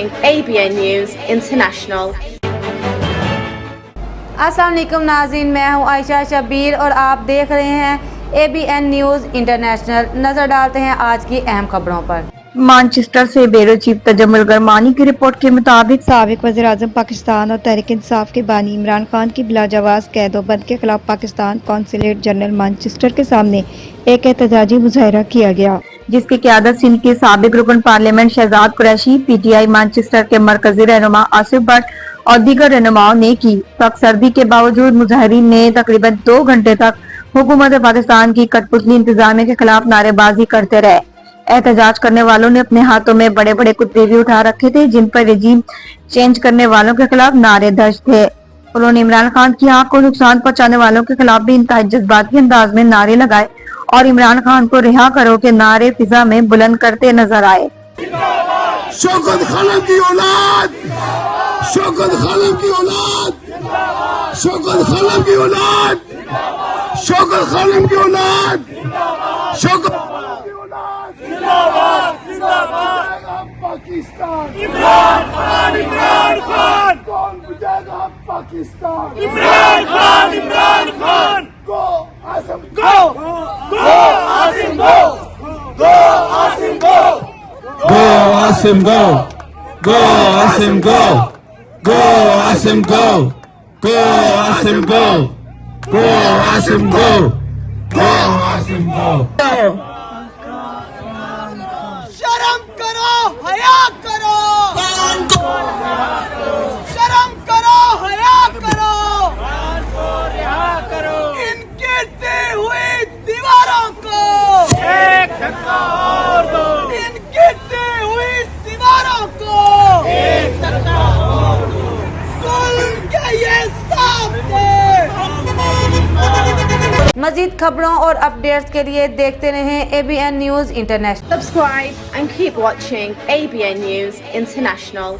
ABN News International। अस्सलाम वालेकुम नाज़रीन, मैं हूं आयशा शबीर और आप देख रहे हैं ABN न्यूज़ इंटरनेशनल। नज़र डालते हैं आज की अहम खबरों पर। मानचेस्टर से ब्यूरो चीफ तजम्मुल गरमानी की रिपोर्ट के मुताबिक साबिक वज़ीर-ए-आज़म पाकिस्तान और तहरीक इंसाफ के बानी इमरान खान की बिलाजवाज़ कैदोबंद के खिलाफ पाकिस्तान कौंसलेट जनरल मानचेस्टर के सामने एक एहतजाजी मुजाहरा किया गया, जिसकी क़यादत सिंध के साबिक रुकन parliament Shahzad Qureshi, PTI Manchester के मरकजी रहनुमा आसिफ भट्ट और दीगर रहनुमाओं ने की। सख्त सर्दी के बावजूद मुजाहिरीन ने तकरीबन 2 घंटे तक हुकूमत पाकिस्तान की कठपुतली इंतजामिया के खिलाफ नारेबाजी करते रहे। एहतजाज करने वालों ने अपने हाथों में बड़े बड़े कुत्ते भी उठा रखे थे, जिन पर रजीम चेंज करने वालों के खिलाफ नारे दर्ज थे। उन्होंने इमरान खान की आंख को नुकसान पहुंचाने वालों के खिलाफ भी इंतहाई जज्बाती अंदाज में नारे लगाए और इमरान खान को रिहा करो के नारे फिजा में बुलंद करते नजर आए। शौकत खानम की औलाद, शौकत खानम की औलाद, शौकत खानम की औलाद, शौकत खानम की औलाद, शौकत जिंदाबाद जिंदाबाद पाकिस्तान। इमरान खान, इमरान खान, कौन बचाएगा पाकिस्तान? इमरान खान, इमरान खान, गो आसिम गो, गो आसिम गो, गो आसिम गो, गो आसिम गो, गो आसिम गो, गो आसिम गो, गो आसिम गो, गो आसिम गो, गो आसिम गो। शर्म करो, हया करो, शर्म करो, हया करो, इन गिरती हुई दीवारों को एक धक्का और दो, इन गिरती हुई दीवारों को एक धक्का और दो, जुल्म के ये सामने। मजीद खबरों और अपडेट्स के लिए देखते रहें ABN news international. Subscribe and keep watching ABN News International।